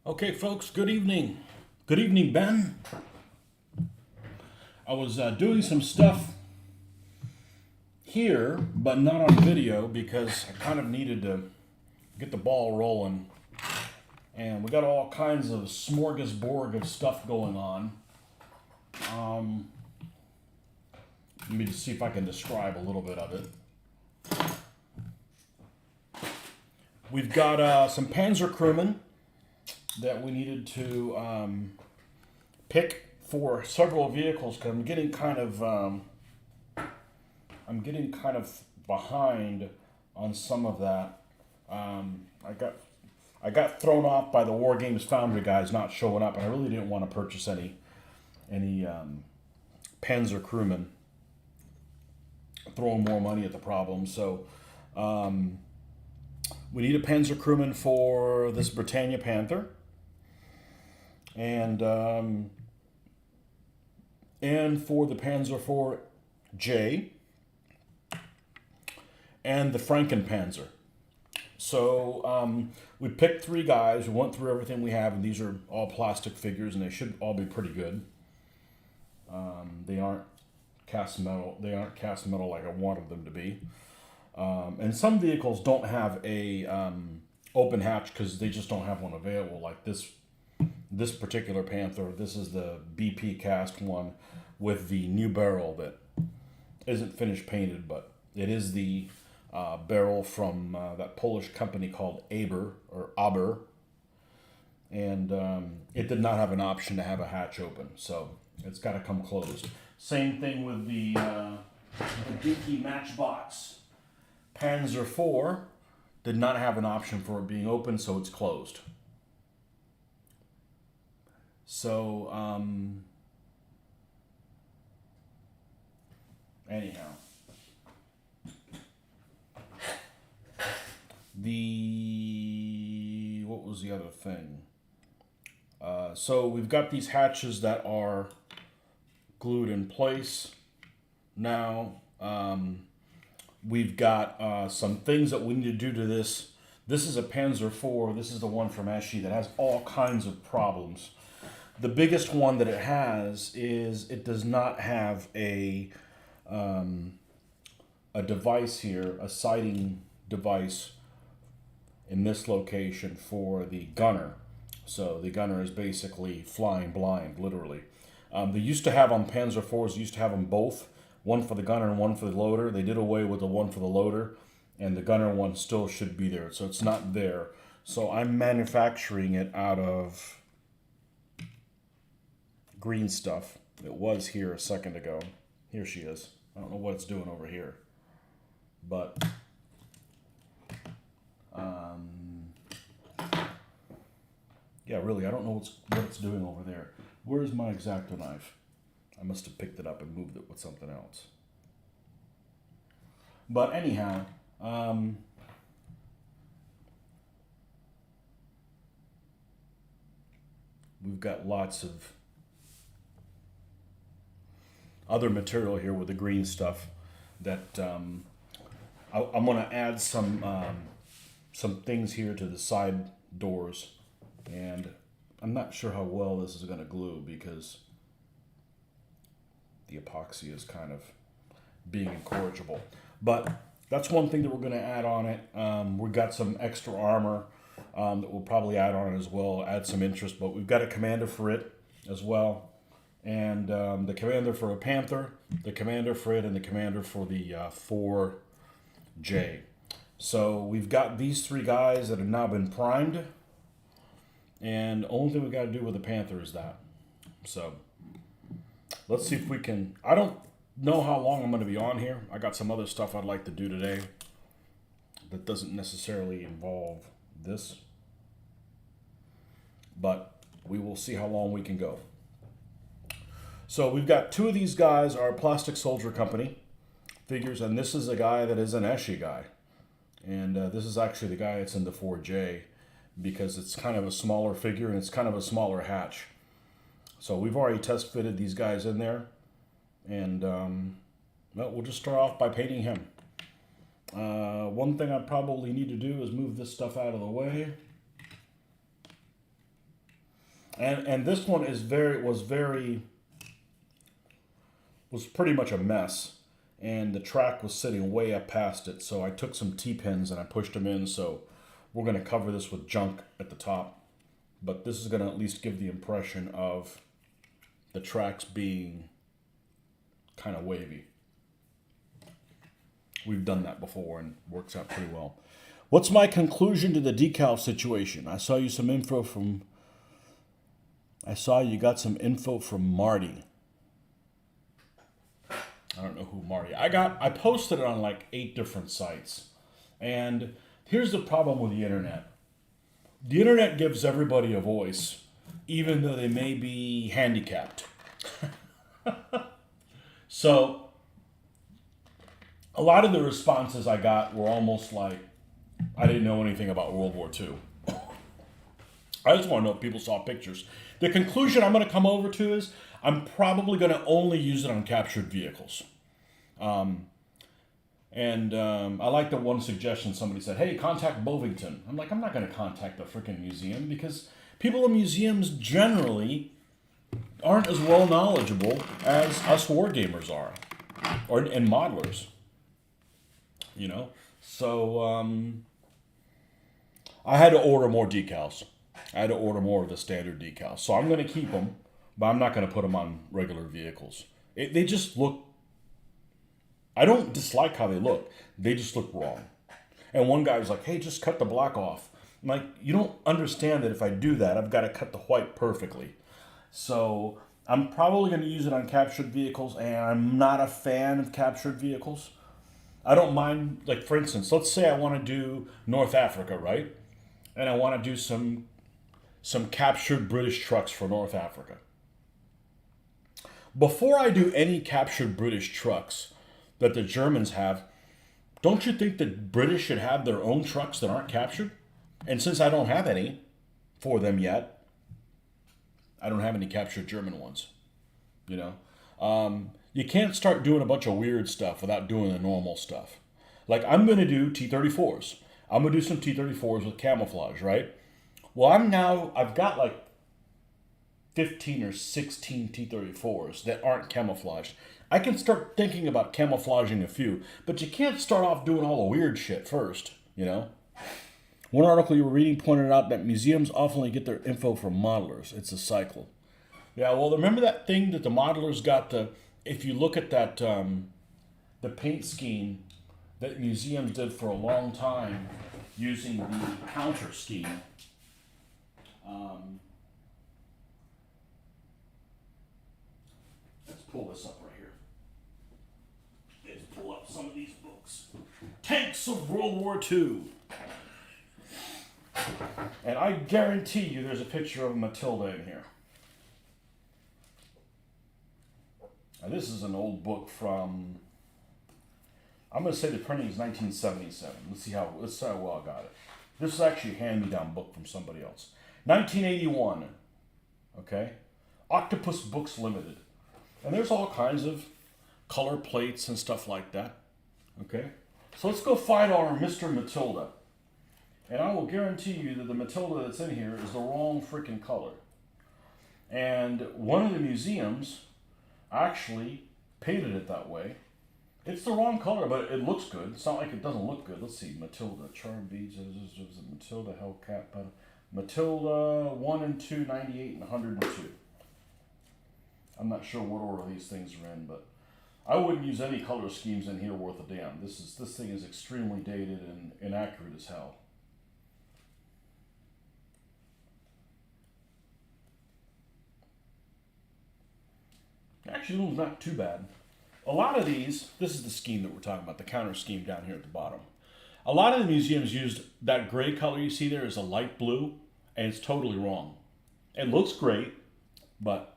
Okay, folks, good evening. Good evening, Ben. I was doing some stuff here, but not on video because I kind of needed to get the ball rolling. And we got all kinds of smorgasbord of stuff going on. Let me just see if I can describe a little bit of it. We've got some Panzer Crewmen that we needed to pick for several vehicles because I'm getting kind of behind on some of that. I got thrown off by the War Games Foundry guys not showing up, and I really didn't want to purchase any Panzer Crewmen, throwing more money at the problem. So we need a Panzer Crewman for this Britannia Panther, and for the Panzer IV-J and the Frankenpanzer. So we picked three guys. We went through everything we have, and these are all plastic figures, and they should all be pretty good. They aren't cast metal. They aren't cast metal like I wanted them to be. And some vehicles don't have a open hatch because they just don't have one available. Like this particular Panther. This is the BP cast one with the new barrel that isn't finished painted, but it is the barrel from that Polish company called Aber, and it did not have an option to have a hatch open, so it's got to come closed. Same thing with the BP Matchbox Panzer IV, did not have an option for it being open, so it's closed. So anyhow. What was the other thing? So we've got these hatches that are glued in place now. We've got some things that we need to do to this. This is a Panzer IV. This is the one from Eschi that has all kinds of problems. The biggest one that it has is it does not have a device here, a sighting device in this location for the gunner. So the gunner is basically flying blind, literally. They used to have on Panzer IVs, used to have them both, one for the gunner and one for the loader. They did away with the one for the loader, and the gunner one still should be there, so it's not there. So I'm manufacturing it out of green stuff. It was here a second ago. Here she is. I don't know what it's doing over here, but yeah, really, I don't know what it's doing over there. Where's my X-Acto knife? I must have picked it up and moved it with something else. But anyhow, we've got lots of other material here with the green stuff that I'm going to add some things here to the side doors, and I'm not sure how well this is going to glue because the epoxy is kind of being incorrigible. But that's one thing that we're going to add on it. We've got some extra armor that we'll probably add on it as well, add some interest, but we've got a commander for it as well. And the commander for a Panther, the commander for it, and the commander for the 4J. So we've got these three guys that have now been primed, and the only thing we got to do with the Panther is that. So let's see if we can. I don't know how long I'm going to be on here. I got some other stuff I'd like to do today that doesn't necessarily involve this, but we will see how long we can go. So we've got two of these guys are Plastic Soldier Company figures, and this is a guy that is an Eschi guy. And this is actually the guy that's in the 4J because it's kind of a smaller figure and it's kind of a smaller hatch. So we've already test fitted these guys in there, and well, we'll just start off by painting him. One thing I probably need to do is move this stuff out of the way. And this one was pretty much a mess, and the track was sitting way up past it. So I took some T-pins and I pushed them in. So we're going to cover this with junk at the top, but this is going to at least give the impression of the tracks being kind of wavy. We've done that before and it works out pretty well. What's my conclusion to the decal situation? I saw you got some info from Marty. I don't know who Marty. I posted it on like 8 different sites. And here's the problem with the internet. The internet gives everybody a voice, even though they may be handicapped. So a lot of the responses I got were almost like I didn't know anything about World War II. I just want to know if people saw pictures. The conclusion I'm going to come over to is I'm probably going to only use it on captured vehicles. I like the one suggestion somebody said, hey, contact Bovington. I'm like, I'm not going to contact the freaking museum because people in museums generally aren't as well knowledgeable as us wargamers are, and modelers. You know? So I had to order more decals. I had to order more of the standard decals. So I'm going to keep them, but I'm not going to put them on regular vehicles. They just look... I don't dislike how they look. They just look wrong. And one guy was like, hey, just cut the black off. I'm like, you don't understand that if I do that, I've got to cut the white perfectly. So I'm probably going to use it on captured vehicles, and I'm not a fan of captured vehicles. I don't mind, like for instance, let's say I want to do North Africa, right? And I want to do some captured British trucks for North Africa. Before I do any captured British trucks that the Germans have, don't you think that British should have their own trucks that aren't captured? And since I don't have any for them yet, I don't have any captured German ones, you know? You can't start doing a bunch of weird stuff without doing the normal stuff. Like I'm going to do T-34s. I'm going to do some T-34s with camouflage, right? Well, I've got like 15 or 16 T-34s that aren't camouflaged. I can start thinking about camouflaging a few, but you can't start off doing all the weird shit first, you know? One article you were reading pointed out that museums often get their info from modelers. It's a cycle. Yeah, well, remember that thing that the modelers got if you look at that, the paint scheme that museums did for a long time using the counter scheme, let's pull this up right here. Let's pull up some of these books. Tanks of World War II. And I guarantee you there's a picture of Matilda in here. Now, this is an old book from, I'm going to say the printing is 1977. Let's see how well I got it. This is actually a hand-me-down book from somebody else. 1981. Okay? Octopus Books Limited. And there's all kinds of color plates and stuff like that. Okay? So let's go find our Mr. Matilda. And I will guarantee you that the Matilda that's in here is the wrong freaking color. And one of the museums actually painted it that way. It's the wrong color, but it looks good. It's not like it doesn't look good. Let's see, Matilda, Charm Beads, Matilda, Hellcat, Matilda, 1 and 2, 98 and 102. I'm not sure what order these things are in, but I wouldn't use any color schemes in here worth a damn. This thing is extremely dated and inaccurate as hell. Actually, it's not too bad. A lot of these, this is the scheme that we're talking about, the counter scheme down here at the bottom. A lot of the museums used that gray color you see there as a light blue, and it's totally wrong. It looks great, but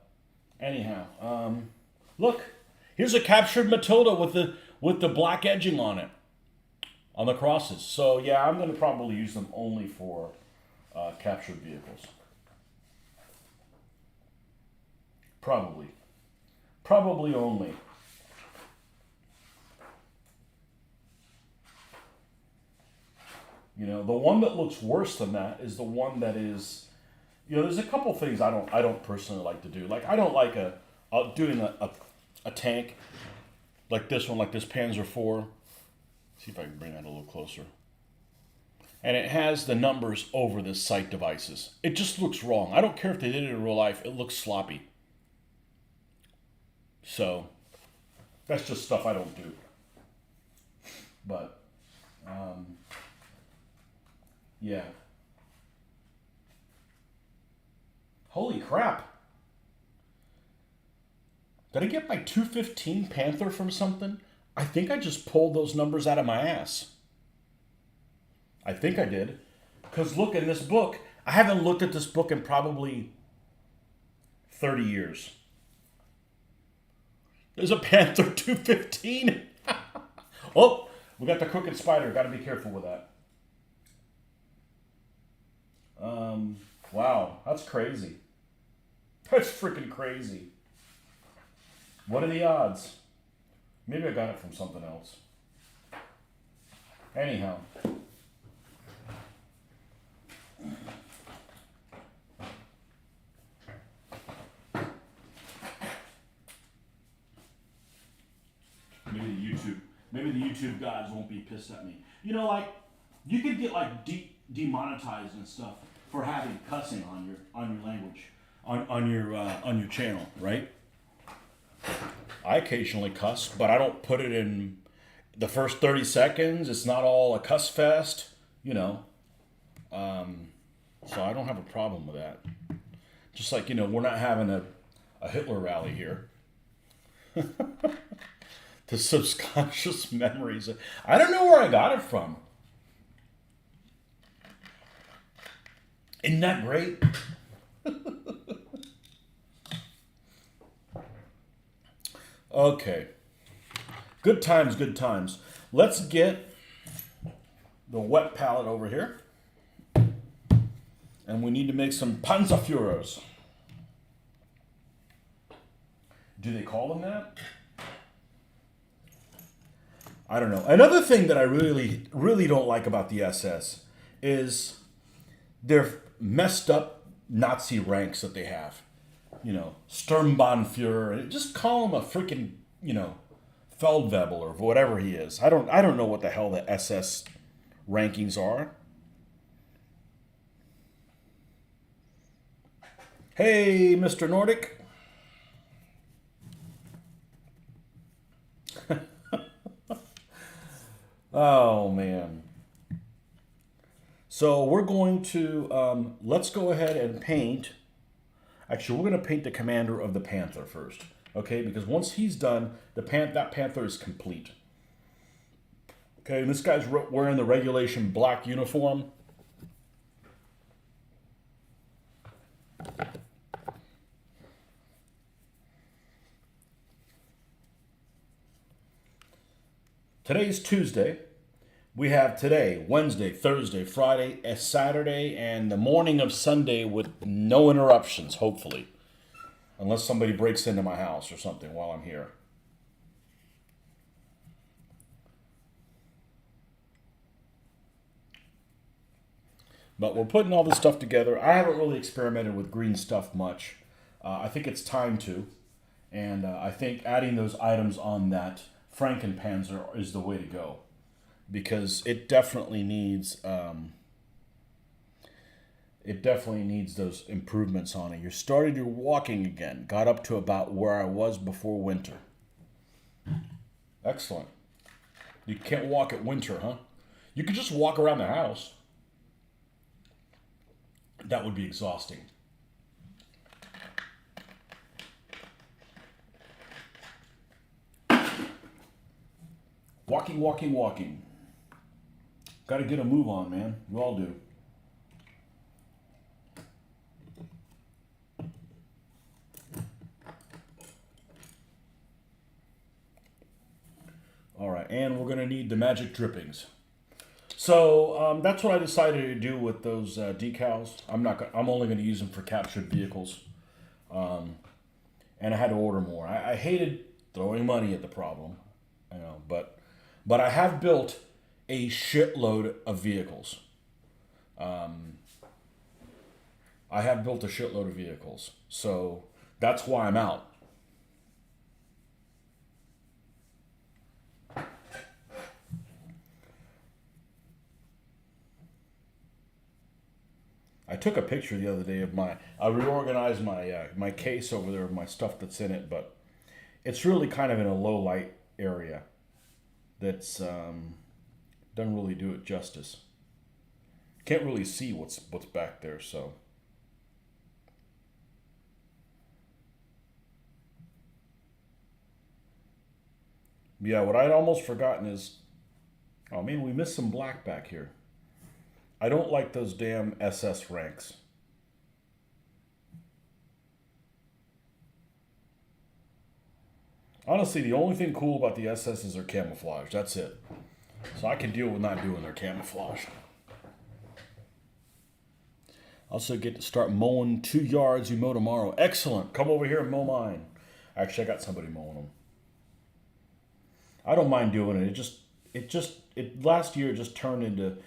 anyhow, look, here's a captured Matilda with the black edging on it, on the crosses. So yeah, I'm going to probably use them only for captured vehicles. Probably only. You know, the one that looks worse than that is the one that is there's a couple things I don't personally like to do. Like I don't like doing a tank like this one, like this Panzer IV. See if I can bring that a little closer. And it has the numbers over the sight devices. It just looks wrong. I don't care if they did it in real life. It looks sloppy. So that's just stuff I don't do. But yeah. Holy crap. Did I get my 215 Panther from something? I think I just pulled those numbers out of my ass. I think I did. Because look, in this book, I haven't looked at this book in probably 30 years. There's a Panther 215. Oh, we got the crooked spider. Got to be careful with that. Wow, that's crazy. That's freaking crazy. What are the odds? Maybe I got it from something else. Anyhow. Maybe the YouTube gods won't be pissed at me. You know, like you could get like demonetized and stuff for having cussing on your language on your channel, right? I occasionally cuss, but I don't put it in the first 30 seconds. It's not all a cuss fest, you know. So I don't have a problem with that. Just like, we're not having a Hitler rally here. The subconscious memories. I don't know where I got it from. Isn't that great? Okay. Good times, good times. Let's get the wet palette over here. And we need to make some Panzerführers. Do they call them that? I don't know. Another thing that I really, really don't like about the SS is their messed up Nazi ranks that they have. Sturmbannführer. Just call him a freaking, Feldwebel or whatever he is. I don't know what the hell the SS rankings are. Hey, Mr. Nordic. Oh, man. So we're going to, let's go ahead and paint. Actually, we're going to paint the commander of the Panther first. Okay, because once he's done, that Panther is complete. Okay, and this guy's wearing the regulation black uniform. Today's Tuesday. We have today, Wednesday, Thursday, Friday, Saturday, and the morning of Sunday with no interruptions, hopefully. Unless somebody breaks into my house or something while I'm here. But we're putting all this stuff together. I haven't really experimented with green stuff much. I think it's time to. And I think adding those items on that Frankenpanzer is the way to go. Because it definitely needs those improvements on it. You started your walking again. Got up to about where I was before winter. Excellent. You can't walk at winter, huh? You could just walk around the house. That would be exhausting. Walking, walking, walking. Got to get a move on, man. You all do. All right, and we're going to need the magic drippings. So that's what I decided to do with those decals. I'm only going to use them for captured vehicles, and I had to order more. I hated throwing money at the problem, but I have built a shitload of vehicles. I have built a shitload of vehicles. So that's why I'm out. I took a picture the other day of I reorganized my case over there of my stuff that's in it, but it's really kind of in a low light area that's doesn't really do it justice. Can't really see what's back there, so. Yeah, what I'd almost forgotten is, oh man, we missed some black back here. I don't like those damn SS ranks. Honestly, the only thing cool about the SSs are camouflage. That's it. So I can deal with not doing their camouflage. Also get to start mowing 2 yards you mow tomorrow. Excellent. Come over here and mow mine. Actually, I got somebody mowing them. I don't mind doing it. It last year just turned into,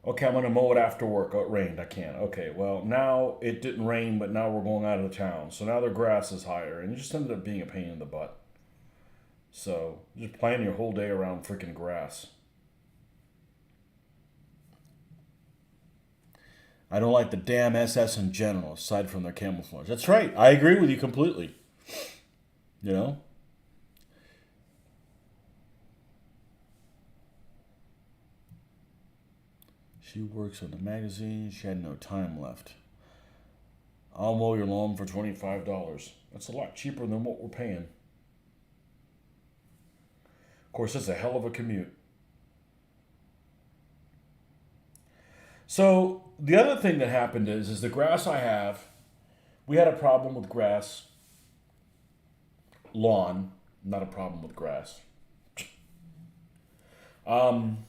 okay, I'm gonna mow it after work. Oh, it rained. I can't. Okay, well now it didn't rain, but now we're going out of the town, so now their grass is higher, and it just ended up being a pain in the butt. So just plan your whole day around freaking grass. I don't like the damn SS in general, aside from their camouflage. That's right. I agree with you completely. You know? She works on the magazine. She had no time left. I'll mow your lawn for $25. That's a lot cheaper than what we're paying. Of course, it's a hell of a commute. So the other thing that happened is the grass I have, we had a problem with grass, lawn, not a problem with grass. Um,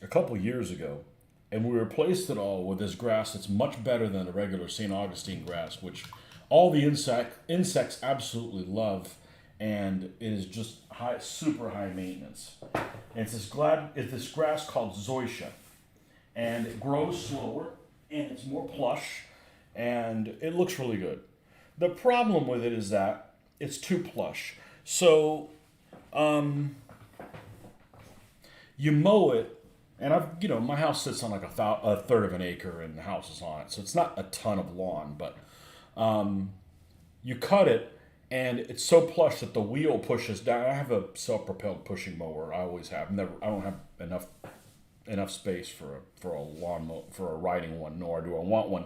a couple years ago, and we replaced it all with this grass that's much better than the regular St. Augustine grass, which all the insects absolutely love, and it is just super high maintenance. And it's this grass called zoysia, and it grows slower, and it's more plush, and it looks really good. The problem with it is that it's too plush. So you mow it, and my house sits on like a third of an acre, and the house is on it, so it's not a ton of lawn, but you cut it, and it's so plush that the wheel pushes down. I have a self-propelled pushing mower. I always have. I don't have enough space for a for a riding one, nor do I want one.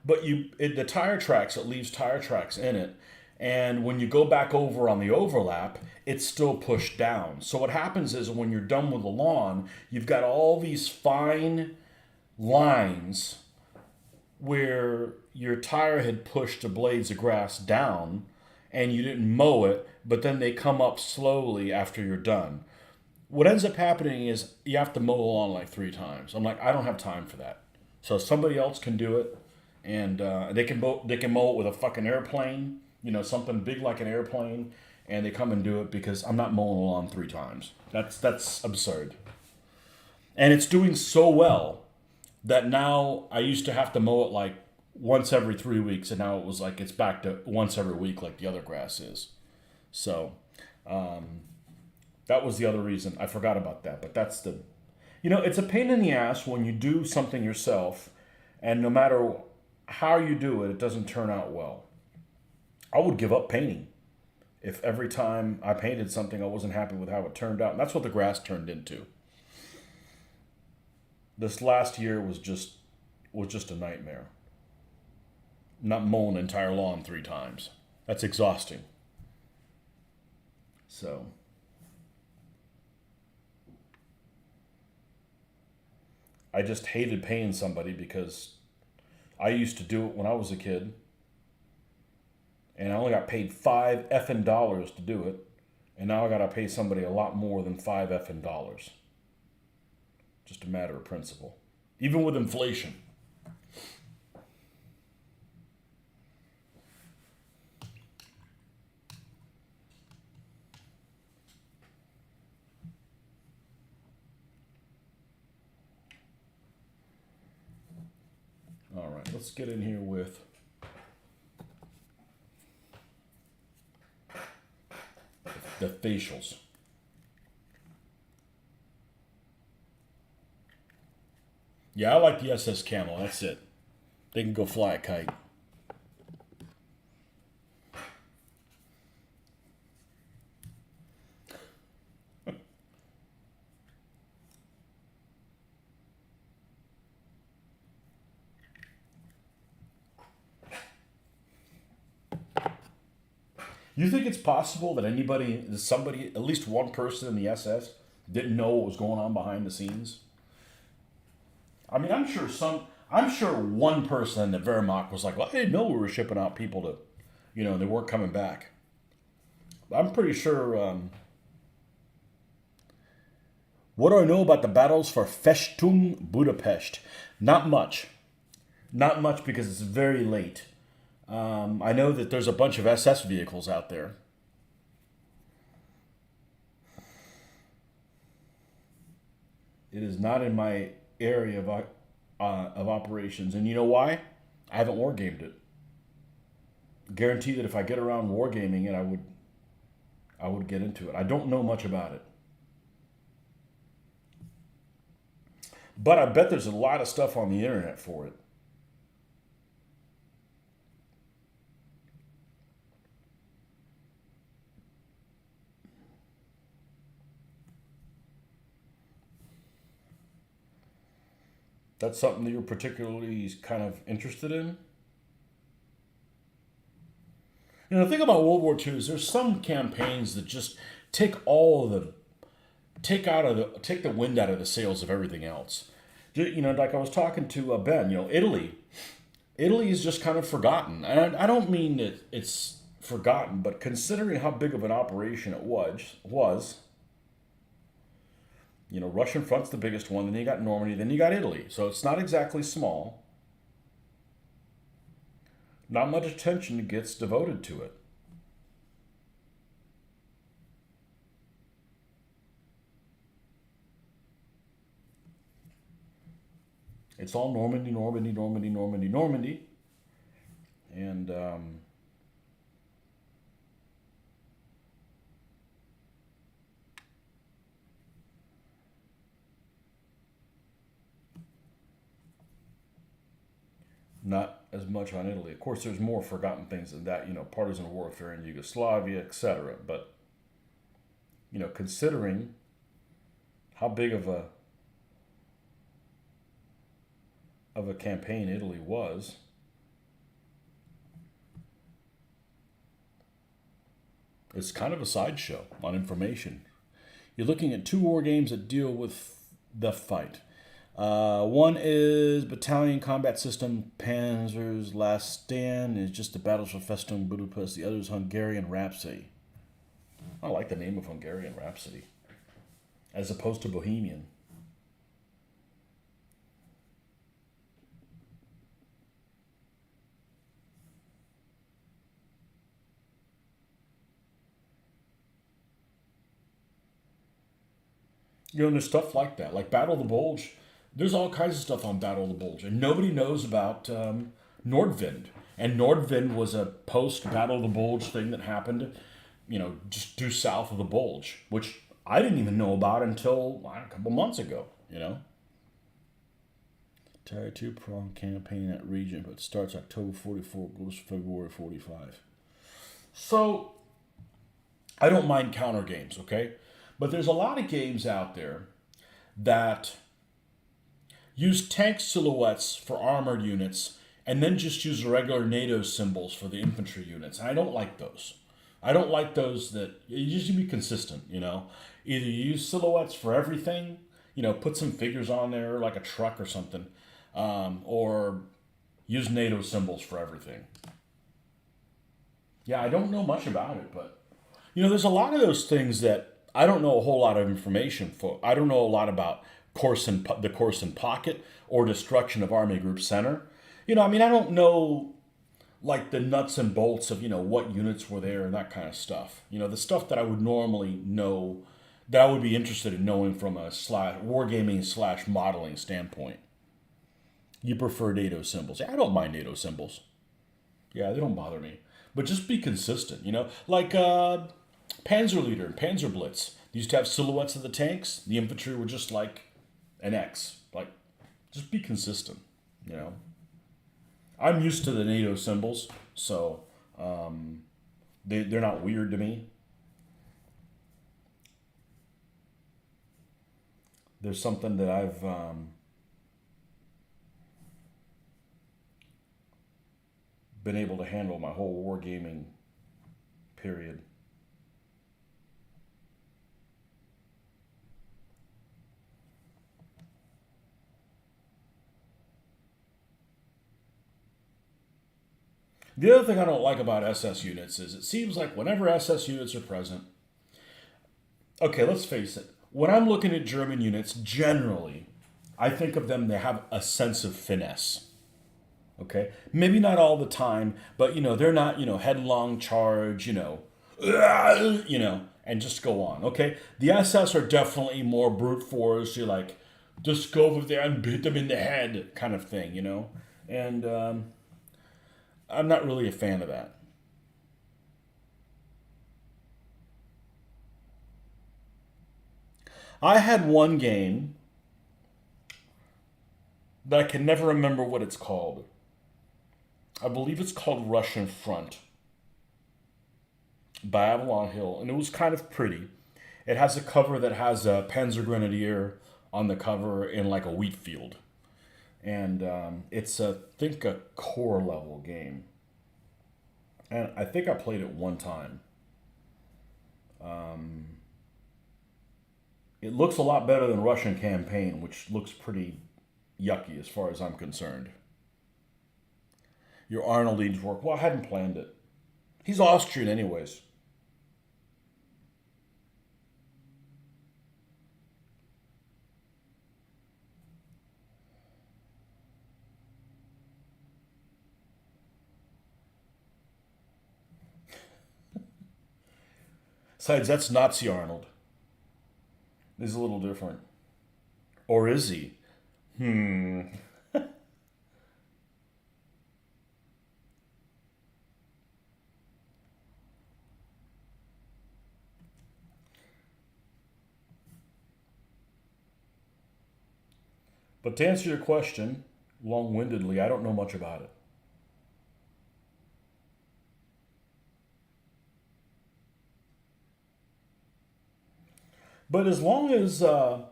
But the tire tracks, it leaves tire tracks in it, and when you go back over on the overlap, it's still pushed down. So what happens is when you're done with the lawn, you've got all these fine lines where your tire had pushed the blades of grass down and you didn't mow it, but then they come up slowly after you're done. What ends up happening is you have to mow the lawn like 3 times. I'm like, I don't have time for that. So somebody else can do it, and they can mow it with a fucking airplane, something big like an airplane, and they come and do it because I'm not mowing the lawn 3 times. That's absurd. And it's doing so well that now I used to have to mow it like once every 3 weeks, and now it's back to once every week like the other grass is. So that was the other reason. I forgot about that, but it's a pain in the ass when you do something yourself, and no matter how you do it, it doesn't turn out well. I would give up painting if every time I painted something I wasn't happy with how it turned out. And that's what the grass turned into. This last year was just a nightmare. Not mowing an entire lawn 3 times. That's exhausting. So I just hated paying somebody because I used to do it when I was a kid, and I only got paid $5 to do it, and now I got to pay somebody a lot more than $5. Just a matter of principle. Even with inflation. let's get in here with the facials. Yeah, I like the SS Camel. That's it. They can go fly a kite. You think it's possible that somebody, at least one person in the SS, didn't know what was going on behind the scenes? I mean, I'm sure one person in the Wehrmacht was like, well, I didn't know we were shipping out people to, they weren't coming back. I'm pretty sure, what do I know about the battles for Festung Budapest? Not much. Not much because it's very late. I know that there's a bunch of SS vehicles out there. It is not in my area of operations, and you know why? I haven't wargamed it. Guarantee that if I get around wargaming it, I would get into it. I don't know much about it, but I bet there's a lot of stuff on the internet for it. That's something that you're particularly kind of interested in? The thing about World War II is there's some campaigns that just take all of the take the wind out of the sails of everything else. Like I was talking to Ben. Italy is just kind of forgotten, and I don't mean that it's forgotten, but considering how big of an operation it was. Russian front's the biggest one. Then you got Normandy. Then you got Italy. So it's not exactly small. Not much attention gets devoted to it. It's all Normandy, Normandy, Normandy, Normandy, Normandy. And not as much on Italy. Of course, there's more forgotten things than that, partisan warfare in Yugoslavia, etc. But, considering how big of a campaign Italy was, it's kind of a sideshow on information. You're looking at 2 war games that deal with the fight. One is Battalion Combat System Panzer's Last Stand. Is just the battles for Festung Budapest. The other is Hungarian Rhapsody. I like the name of Hungarian Rhapsody, as opposed to Bohemian. There's stuff like that, like Battle of the Bulge. There's all kinds of stuff on Battle of the Bulge, and nobody knows about Nordwind. And Nordwind was a post-Battle of the Bulge thing that happened, just due south of the Bulge, which I didn't even know about until a couple months ago, Entire 2-pronged campaign in that region, but starts October 44, goes February 45. So, I don't mind counter games, okay? But there's a lot of games out there that use tank silhouettes for armored units and then just use regular NATO symbols for the infantry units. And I don't like those. I don't like those that you just be consistent, Either you use silhouettes for everything, put some figures on there like a truck or something, or use NATO symbols for everything. Yeah, I don't know much about it, but there's a lot of those things that I don't know a whole lot of information for. I don't know a lot about the Corson Pocket or destruction of Army Group Center. I don't know like the nuts and bolts of what units were there and that kind of stuff. The stuff that I would normally know, that I would be interested in knowing from a wargaming / modeling standpoint. You prefer NATO symbols. Yeah, I don't mind NATO symbols. Yeah, they don't bother me. But just be consistent, Like Panzer and Panzer Blitz. They used to have silhouettes of the tanks. The infantry were just like an X. Like, just be consistent, you know? I'm used to the NATO symbols, so they're not weird to me. There's something that I've been able to handle my whole wargaming period. The other thing I don't like about SS units is it seems like whenever SS units are present, okay, let's face it, when I'm looking at German units, generally, I think of them, they have a sense of finesse. Okay? Maybe not all the time, but they're not, headlong charge, and just go on. Okay? The SS are definitely more brute force. You're like, just go over there and hit them in the head kind of thing. And I'm not really a fan of that. I had one game that I can never remember what it's called. I believe it's called Russian Front by Avalon Hill, and it was kind of pretty. It has a cover that has a Panzer Grenadier on the cover in like a wheat field, and it's I think a core level game, and I think I played it one time. It looks a lot better than Russian Campaign, which looks pretty yucky as far as I'm concerned. Your Arnold needs work. Well, I hadn't planned it. He's Austrian, anyways. Besides, that's Nazi Arnold. He's a little different. Or is he? Hmm. But to answer your question, long windedly, I don't know much about it. But as long as the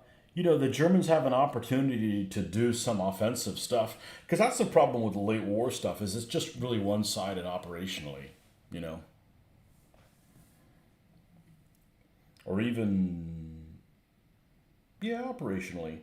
Germans have an opportunity to do some offensive stuff, because that's the problem with the late war stuff is it's just really one sided operationally, you know, or even yeah, operationally.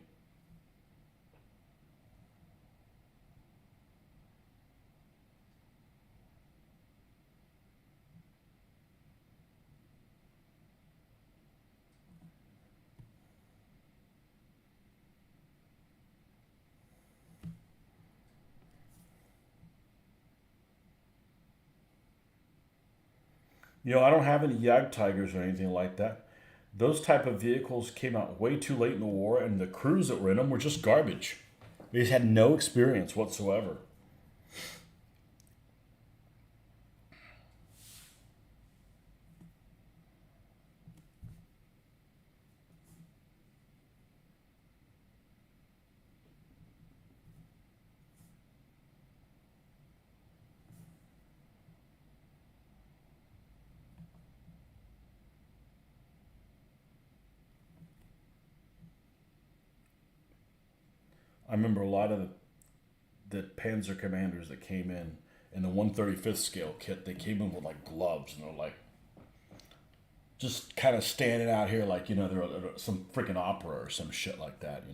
I don't have any Yag Tigers or anything like that. Those type of vehicles came out way too late in the war, and the crews that were in them were just garbage. They just had no experience whatsoever. I remember a lot of the Panzer commanders that came in the 135th scale kit. They came in with like gloves, and they're like just kind of standing out here like they're some freaking opera or some shit like that.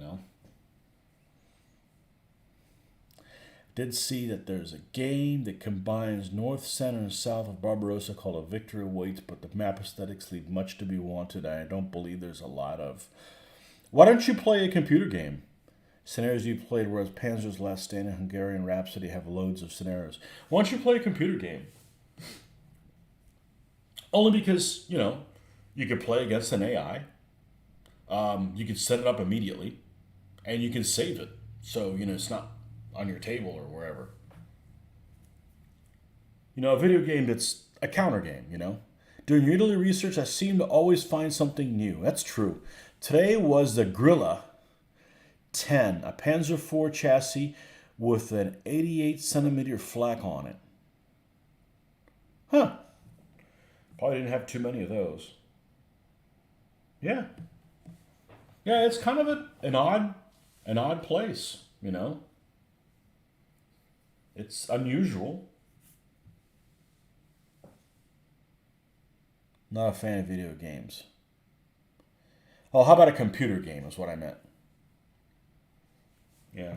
Did see that there's a game that combines north, center, and south of Barbarossa called A Victory Awaits, but the map aesthetics leave much to be wanted. I don't believe there's a lot of. Why don't you play a computer game? Scenarios you played, whereas Panzer's Last Stand and Hungarian Rhapsody have loads of scenarios. Why don't you play a computer game? Only because, you could play against an AI. You can set it up immediately, and you can save it. So, it's not on your table or wherever. You know, a video game that's a counter game, you know? Doing your daily research, I seem to always find something new. That's true. Today was the Grilla 10, a Panzer IV chassis with an 88 centimeter flak on it. Huh. Probably didn't have too many of those. Yeah. Yeah, it's kind of an odd place, you know? It's unusual. Not a fan of video games. Oh, how about a computer game is what I meant. Yeah.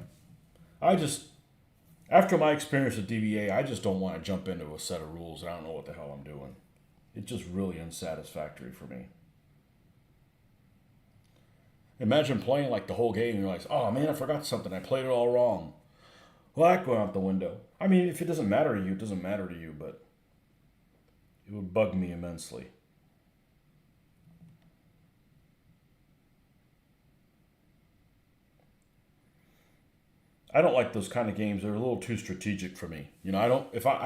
I just, after my experience with DBA, I just don't want to jump into a set of rules and I don't know what the hell I'm doing. It's just really unsatisfactory for me. Imagine playing like the whole game and you realize, oh man, I forgot something. I played it all wrong. Well, that going out the window. I mean, if it doesn't matter to you, it doesn't matter to you, but it would bug me immensely. I don't like those kind of games. They're a little too strategic for me. You know, I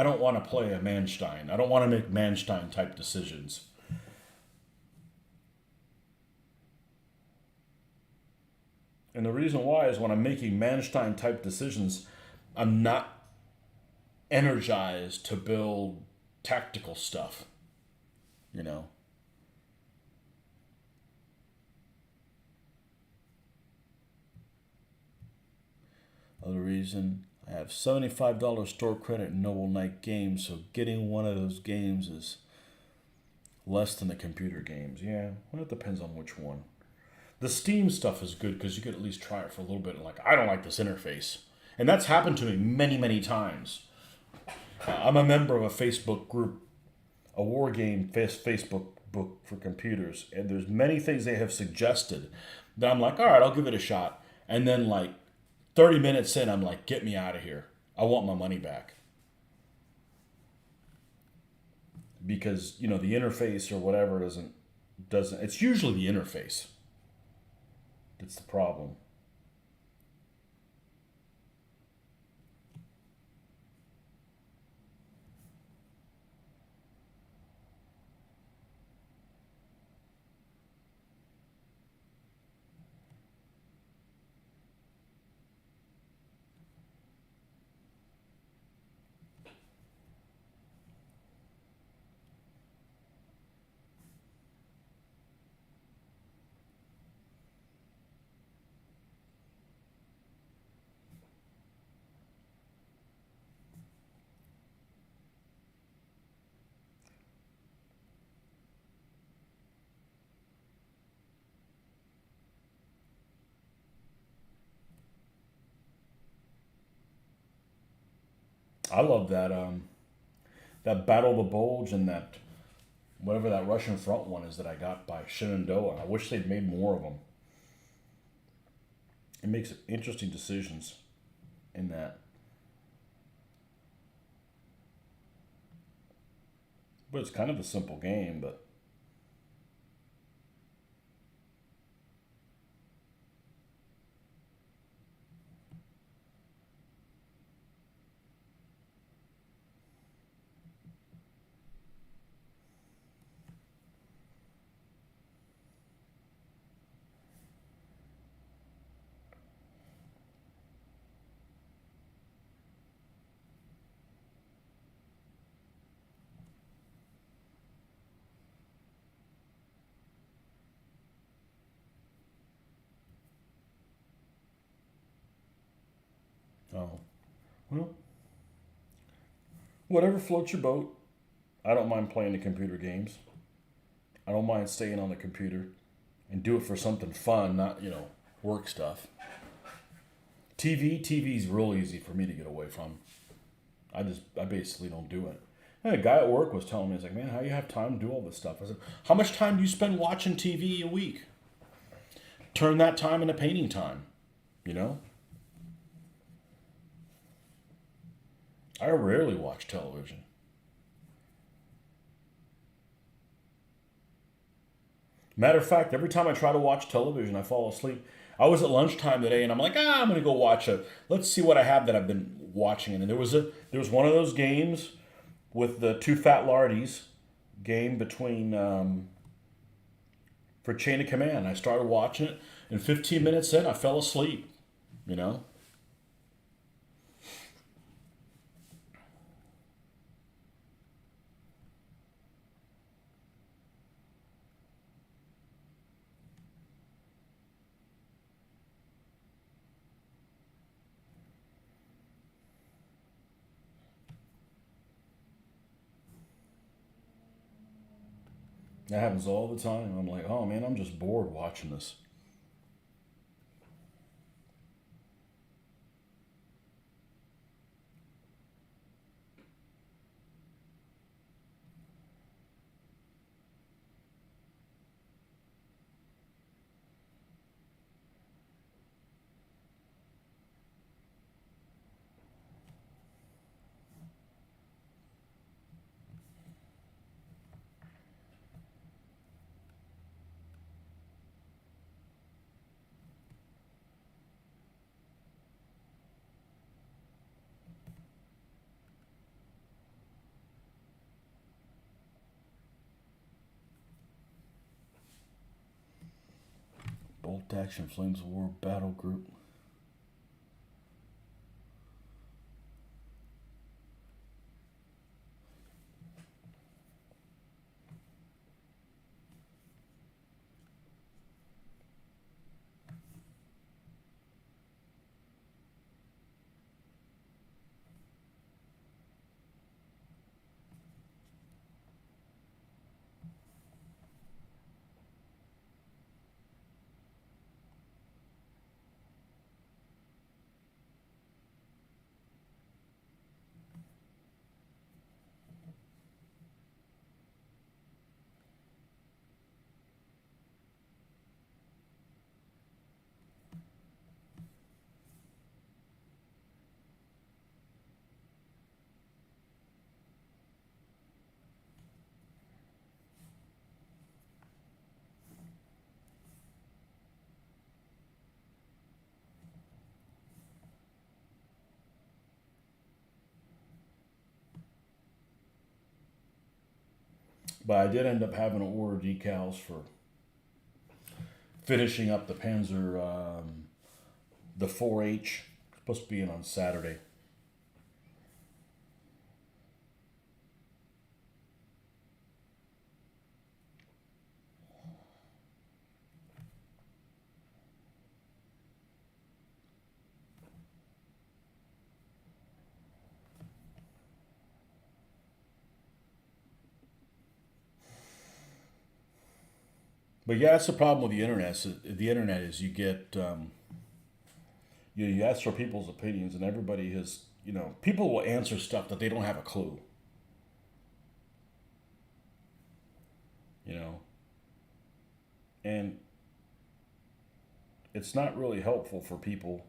don't want to play a Manstein. I don't want to make Manstein type decisions. And the reason why is when I'm making Manstein type decisions, I'm not energized to build tactical stuff, you know. Other reason, I have $75 store credit in Noble Knight Games, so getting one of those games is less than the computer games. Yeah, well, it depends on which one. The Steam stuff is good because you could at least try it for a little bit and like, I don't like this interface. And that's happened to me many, many times. I'm a member of a Facebook group, a war game Facebook book for computers, and there's many things they have suggested that I'm like, all right, I'll give it a shot. And then like 30 minutes in, I'm like, get me out of here. I want my money back. Because, you know, the interface or whatever doesn't it's usually the interface that's the problem. I love that Battle of the Bulge and that whatever that Russian front one is that I got by Shenandoah. I wish they'd made more of them. It makes interesting decisions in that. But it's kind of a simple game, but oh well, whatever floats your boat. I don't mind playing the computer games. I don't mind staying on the computer and do it for something fun, not, you know, work stuff. TV's real easy for me to get away from. I basically don't do it. And a guy at work was telling me, he's like, man, how do you have time to do all this stuff? I said, how much time do you spend watching TV a week? Turn that time into painting time, you know? I rarely watch television. Matter of fact, every time I try to watch television, I fall asleep. I was at lunchtime today, and I'm like, I'm gonna go watch a. Let's see what I have that I've been watching. And there was one of those games with the two fat lardies game between for Chain of Command. I started watching it, and 15 minutes in, I fell asleep. You know, that happens all the time. I'm like, oh man, I'm just bored watching this. Bolt Action Flames of War Battle Group. But I did end up having to order decals for finishing up the Panzer, the 4H. Supposed to be in on Saturday. But yeah, that's the problem with the internet. The internet is you get you ask for people's opinions, and everybody has people will answer stuff that they don't have a clue. You know, and it's not really helpful for people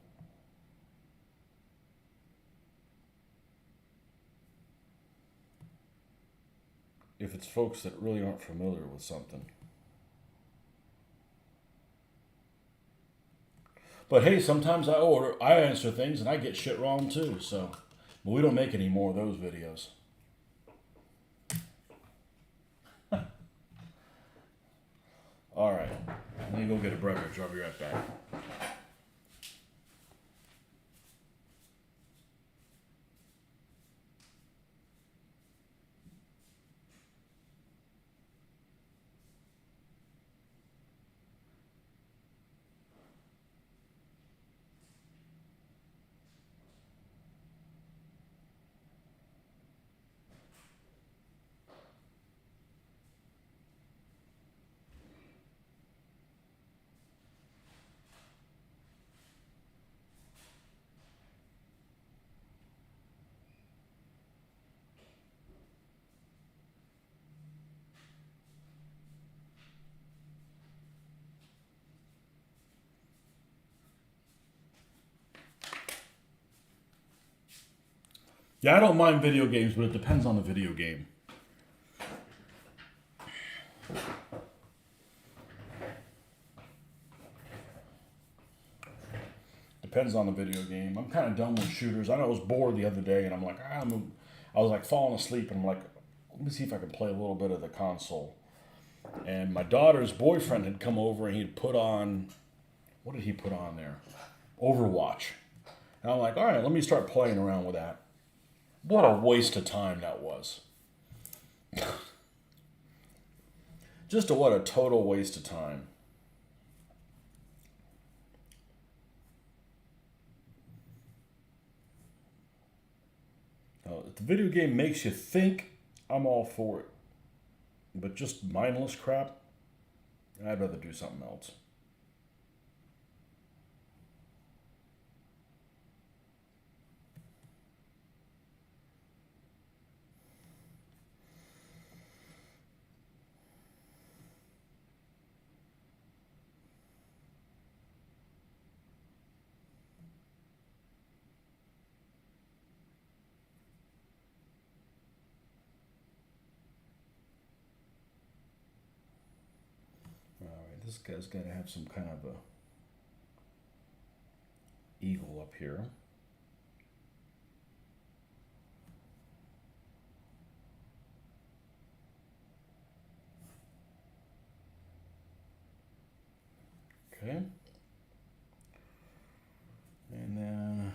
if it's folks that really aren't familiar with something. But hey, sometimes I answer things and I get shit wrong too. So, but we don't make any more of those videos. All right, let me go get a beverage. I'll be right back. Yeah, I don't mind video games, but it depends on the video game. Depends on the video game. I'm kind of done with shooters. I know I was bored the other day, and I'm like, I was like falling asleep, and I'm like, let me see if I can play a little bit of the console. And my daughter's boyfriend had come over, and he'd put on, what did he put on there? Overwatch. And I'm like, all right, let me start playing around with that. What a waste of time that was. What a total waste of time. Now, if the video game makes you think, I'm all for it. But just mindless crap, I'd rather do something else. All right, this guy's got to have some kind of a eagle up here. Okay. And then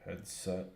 headset.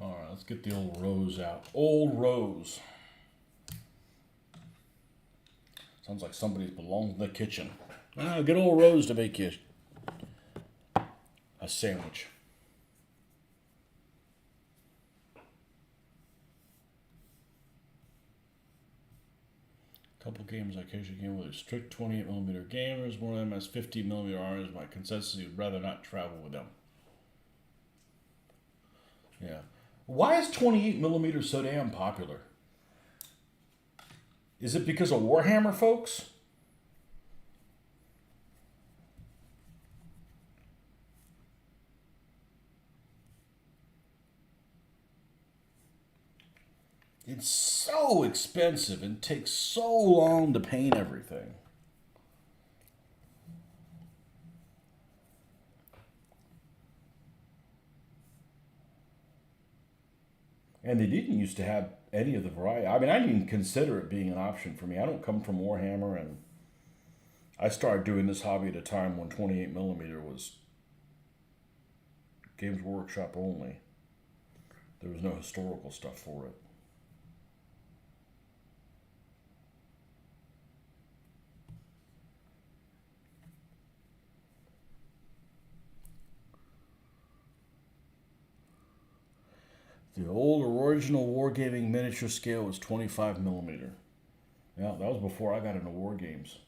All right, let's get the old rose out. Old rose. Sounds like somebody's belonged in the kitchen. Get old Rose to make you a sandwich. Couple games I occasionally game with strict 28mm gamers. More of them has 50mm arms. My consensus is you'd rather not travel with them. Yeah. Why is 28mm so damn popular? Is it because of Warhammer, folks? It's so expensive and takes so long to paint everything. And they didn't used to have any of the variety. I mean, I didn't even consider it being an option for me. I don't come from Warhammer, and I started doing this hobby at a time when 28mm was Games Workshop only. There was no historical stuff for it. The old original wargaming miniature scale was 25mm. Yeah, that was before I got into war games.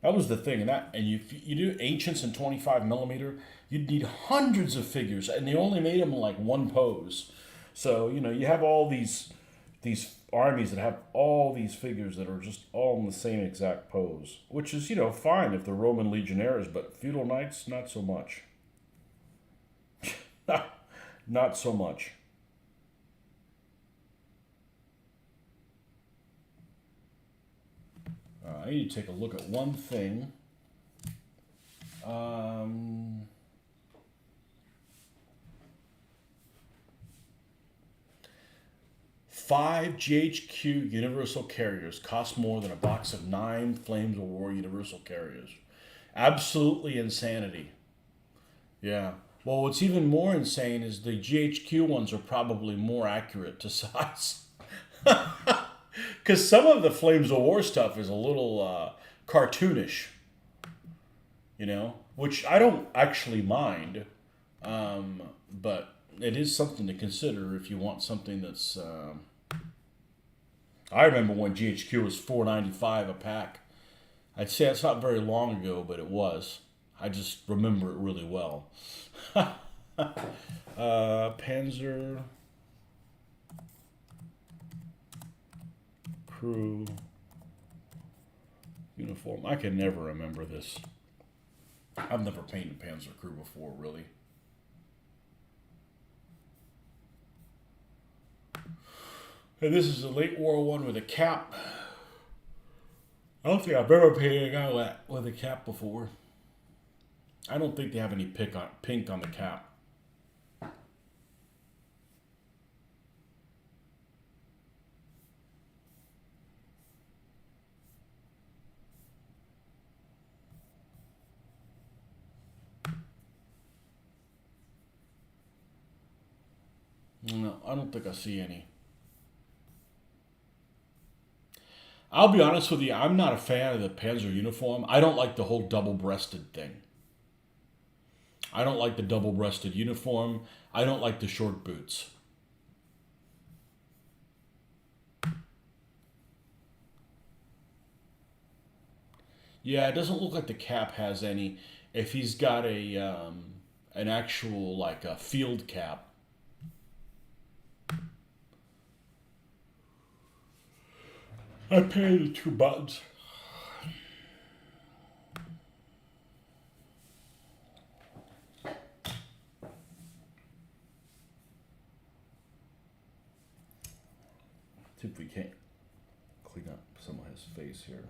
That was the thing, and you do ancients in 25mm, you'd need hundreds of figures, and they only made them in like one pose. So you have all these armies that have all these figures that are just all in the same exact pose, which is fine if they're Roman legionnaires, but feudal knights not so much. Not so much. All I need to take a look at one thing. 5 GHQ universal carriers cost more than a box of 9 Flames of War universal carriers. Absolutely insanity. Yeah. Well, what's even more insane is the GHQ ones are probably more accurate to size. Because some of the Flames of War stuff is a little cartoonish, you know, which I don't actually mind. But it is something to consider if you want something that's. I remember when GHQ was $4.95 a pack. I'd say it's not very long ago, but it was. I just remember it really well. Panzer Crew uniform. I can never remember this. I've never painted Panzer Crew before, really. And this is a late war one with a cap. I don't think I've ever painted a guy with a cap before. I don't think they have any pink on the cap. No, I don't think I see any. I'll be honest with you, I'm not a fan of the Panzer uniform. I don't like the whole double-breasted thing. I don't like the double-breasted uniform. I don't like the short boots. Yeah, it doesn't look like the cap has any. If he's got an actual like a field cap. I painted 2 buttons. See if we can't clean up some of his face here.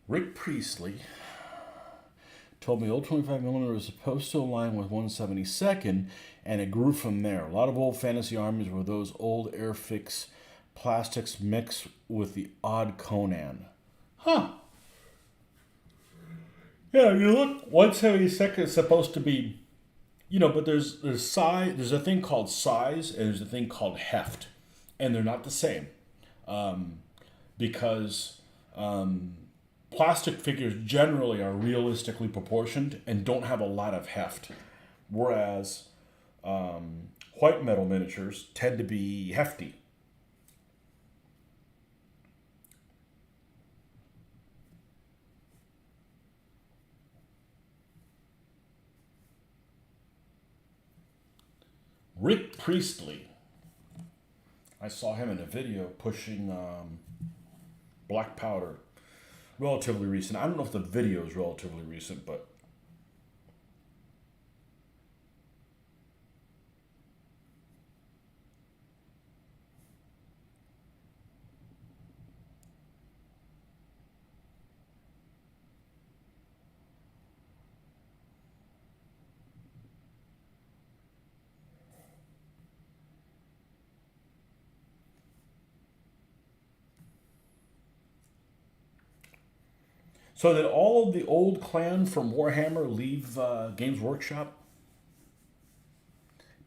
Rick Priestley told me old 25mm was supposed to align with 172nd, and it grew from there. A lot of old fantasy armies were those old Airfix plastics mixed with the odd Conan. Huh. Yeah, you look, 172nd is supposed to be, but there's size. There's a thing called size, and there's a thing called heft, and they're not the same, because plastic figures generally are realistically proportioned and don't have a lot of heft, whereas white metal miniatures tend to be hefty. Rick Priestley. I saw him in a video pushing black powder. Relatively recent. I don't know if the video is relatively recent, but so did all of the old clan from Warhammer leave Games Workshop?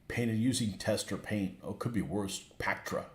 Painted using tester paint. Oh, could be worse. Pactra.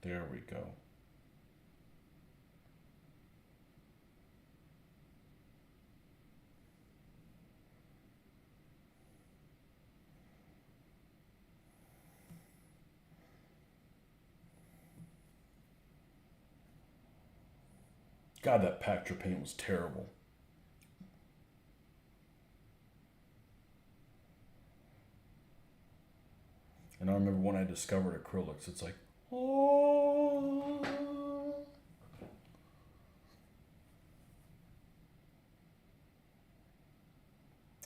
There we go. God, that Pactra paint was terrible. And I remember when I discovered acrylics, it's like, oh.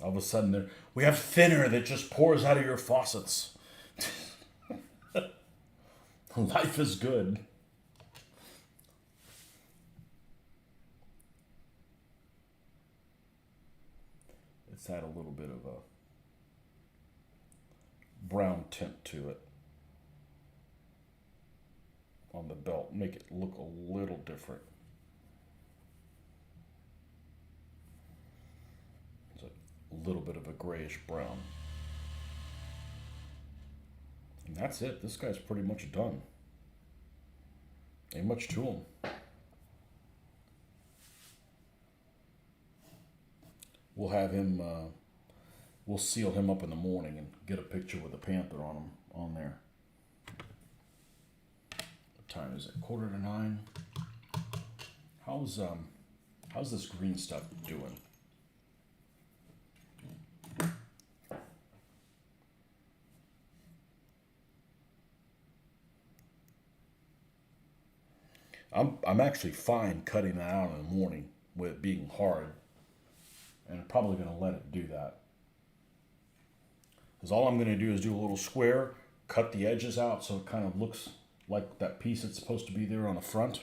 All of a sudden, we have thinner that just pours out of your faucets. Life is good. It's had a little bit of a brown tint to it on the belt, make it look a little different. It's a little bit of a grayish brown. And that's it. This guy's pretty much done. Ain't much to him. We'll have him, we'll seal him up in the morning and get a picture with a panther on him on there. What time is it? 8:45. How's this green stuff doing? I'm actually fine cutting that out in the morning with it being hard. And I'm probably going to let it do that. Because all I'm going to do is do a little square, cut the edges out so it kind of looks like that piece that's supposed to be there on the front.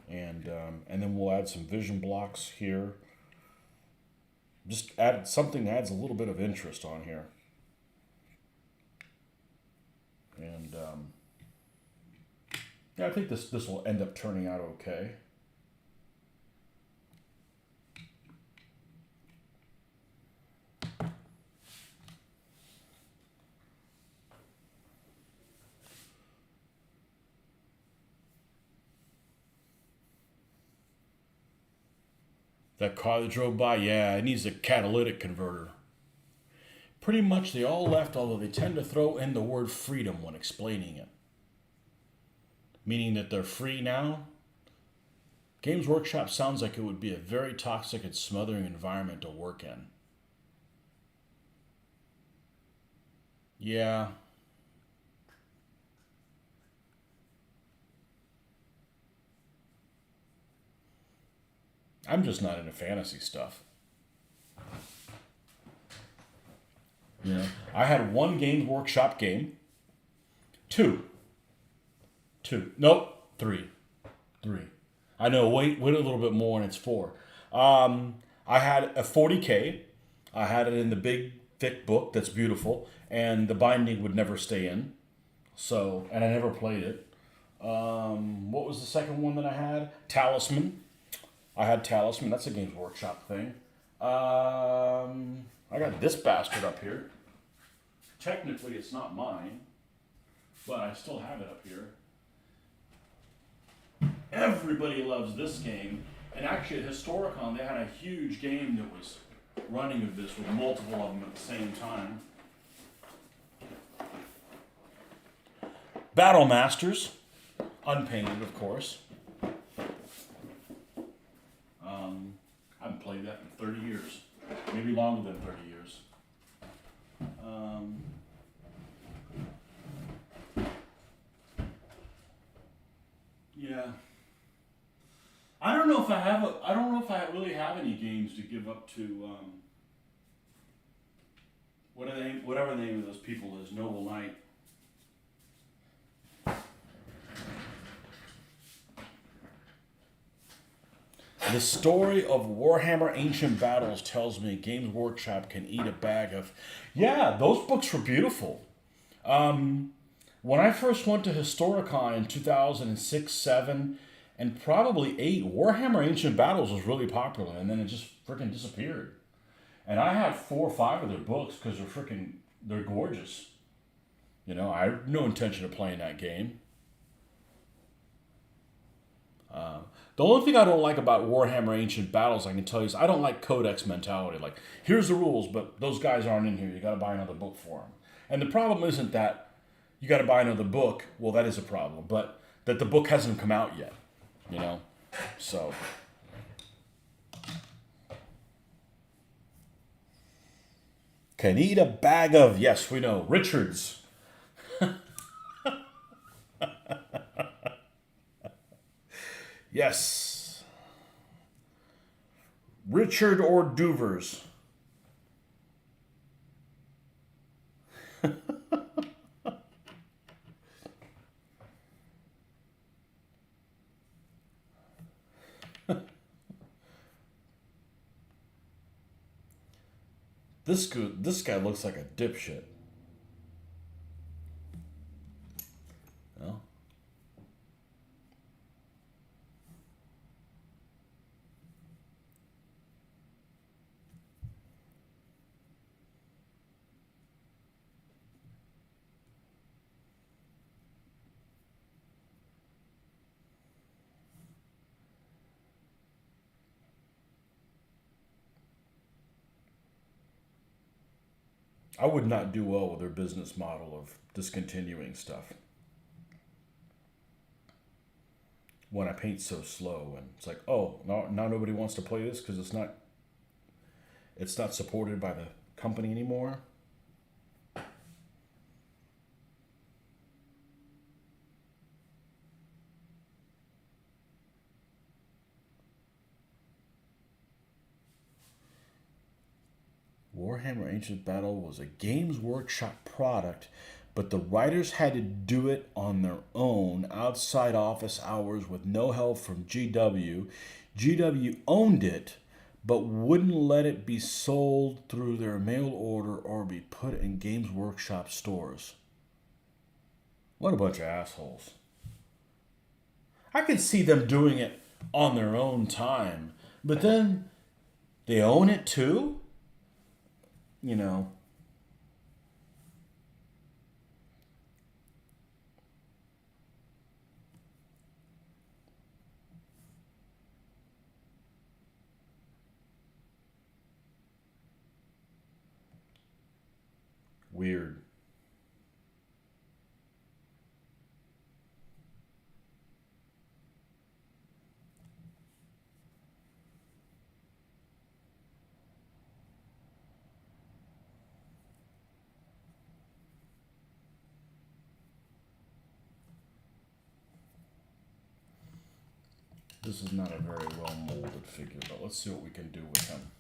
And then we'll add some vision blocks here. Just add something that adds a little bit of interest on here. And yeah, I think this will end up turning out okay. That car that drove by, yeah, it needs a catalytic converter. Pretty much they all left, although they tend to throw in the word freedom when explaining it. Meaning that they're free now. Games Workshop sounds like it would be a very toxic and smothering environment to work in. Yeah. I'm just not into fantasy stuff. You know, I had one Games Workshop game. Two. Nope. Three. I know. Wait a little bit more, and it's four. I had a 40K. I had it in the big thick book that's beautiful, and the binding would never stay in. So, and I never played it. What was the second one that I had? Talisman. I had Talisman. That's a Games Workshop thing. I got this bastard up here. Technically, it's not mine, but I still have it up here. Everybody loves this game. And actually at Historicon, they had a huge game that was running of this with multiple of them at the same time. Battle Masters. Unpainted, of course. I haven't played that in 30 years. Maybe longer than 30 years. Yeah. I don't know if I really have any games to give up to whatever the name of those people is, Noble Knight. The story of Warhammer Ancient Battles tells me Games Workshop can eat a bag of... Yeah, those books were beautiful. When I first went to Historicon in 2006, 7, and probably 8, Warhammer Ancient Battles was really popular, and then it just freaking disappeared. And I have 4 or 5 of their books because they're gorgeous. You know, I have no intention of playing that game. The only thing I don't like about Warhammer Ancient Battles, I can tell you, is I don't like codex mentality. Like, here's the rules, but those guys aren't in here. You got to buy another book for them. And the problem isn't that you got to buy another book. Well, that is a problem, but that the book hasn't come out yet. You know, so. Can eat a bag of, yes, we know, Richards. Yes. Richard or Duvers. This guy looks like a dipshit. No? I would not do well with their business model of discontinuing stuff. When I paint so slow and it's like, oh, now nobody wants to play this because it's not supported by the company anymore. Warhammer Ancient Battle was a Games Workshop product, but the writers had to do it on their own outside office hours with no help from GW. GW owned it, but wouldn't let it be sold through their mail order or be put in Games Workshop stores. What a bunch of assholes. I could see them doing it on their own time, but then they own it too? You know. Weird. This is not a very well molded figure, but let's see what we can do with him.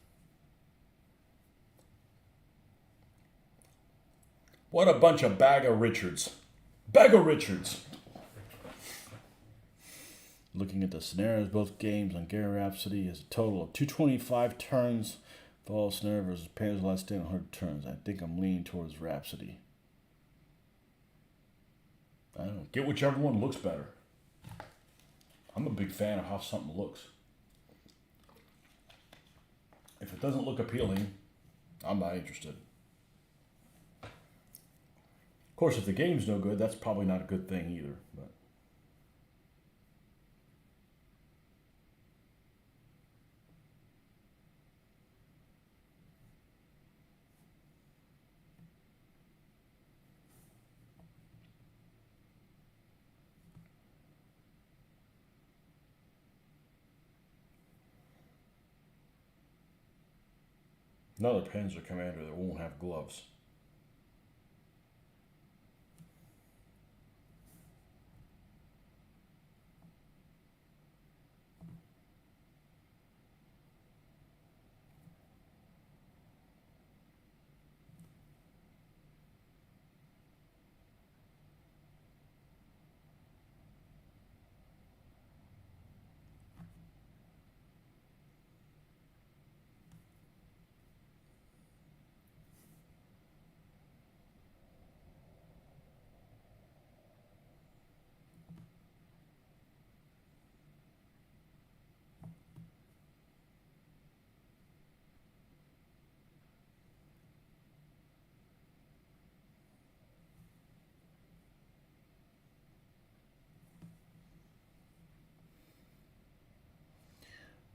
What a bunch of bag of Richards. Bag of Richards. Looking at the scenarios, both games on Gary Rhapsody is a total of 225 turns. Fall Snare versus Panzer's Last Stand 100 turns. I think I'm leaning towards Rhapsody. I don't know. Get whichever one looks better. I'm a big fan of how something looks. If it doesn't look appealing, I'm not interested. Of course, if the game's no good, that's probably not a good thing either. But another Panzer commander that won't have gloves.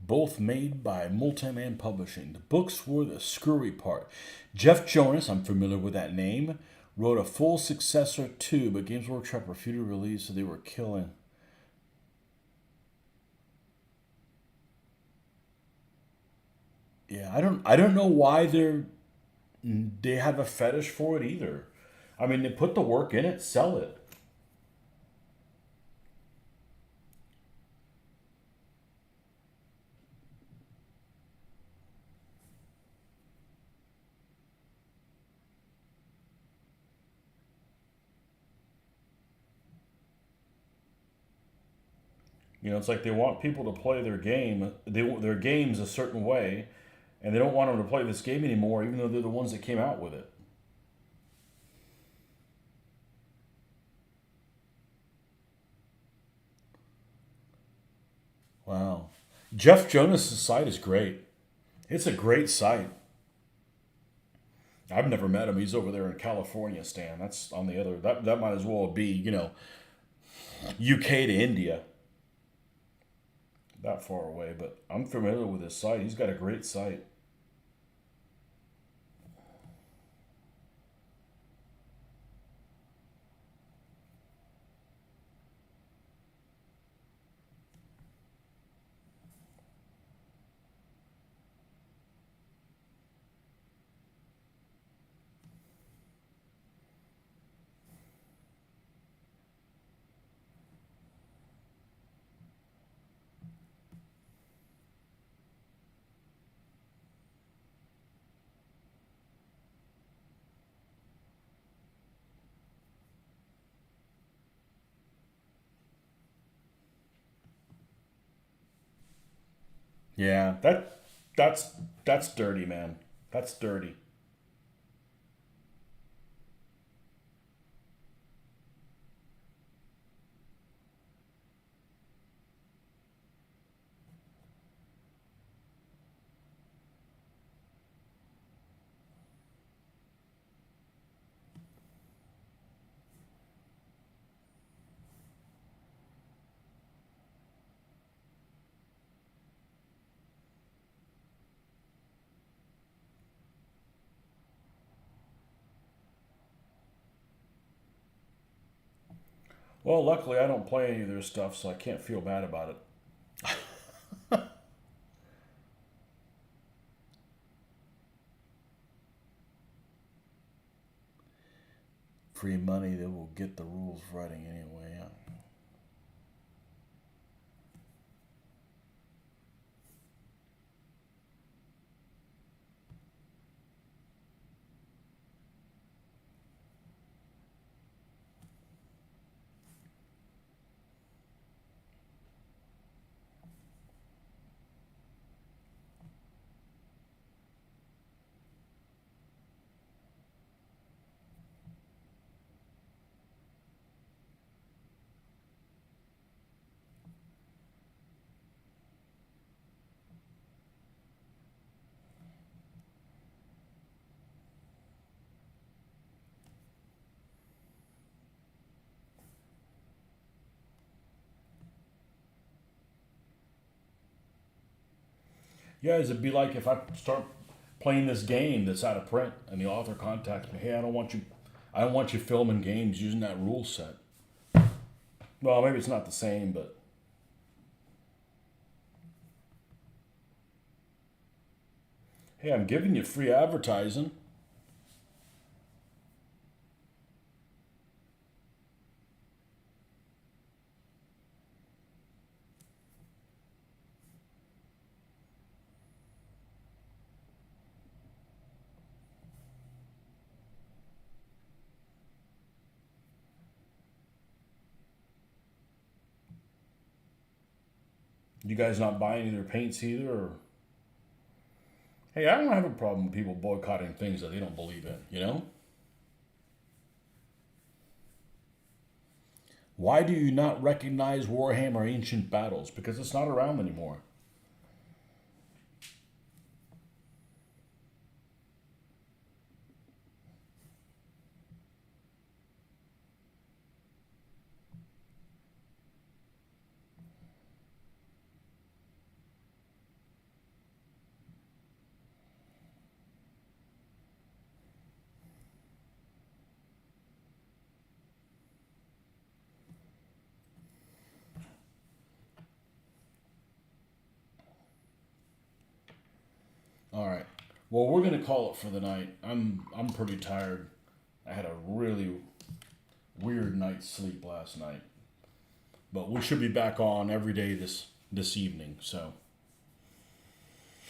both made by Multiman Publishing. The books were the screwy part. Jeff Jonas, I'm familiar with that name, wrote a full successor too, but Games Workshop refused to release, so they were killing. Yeah, I don't know why they have a fetish for it either. I mean, they put the work in it, sell it. You know, it's like they want people to play their game, their games a certain way, and they don't want them to play this game anymore, even though they're the ones that came out with it. Wow. Jeff Jonas' site is great. It's a great site. I've never met him. He's over there in California, Stan. That's on the other. That might as well be, UK to India. That far away, but I'm familiar with his site. He's got a great site. Yeah, that's dirty, man. That's dirty. Well, luckily I don't play any of their stuff, so I can't feel bad about it. Free money, they will get the rules writing anyway. Yeah. Yeah, it'd be like if I start playing this game that's out of print and the author contacts me, hey, I don't want you filming games using that rule set. Well, maybe it's not the same, but hey, I'm giving you free advertising. You guys not buying any of their paints either, or hey, I don't have a problem with people boycotting things that they don't believe in, you know? Why do you not recognize Warhammer Ancient Battles? Because it's not around anymore. All right. Well, we're gonna call it for the night. I'm pretty tired. I had a really weird night's sleep last night, but we should be back on every day this evening. So.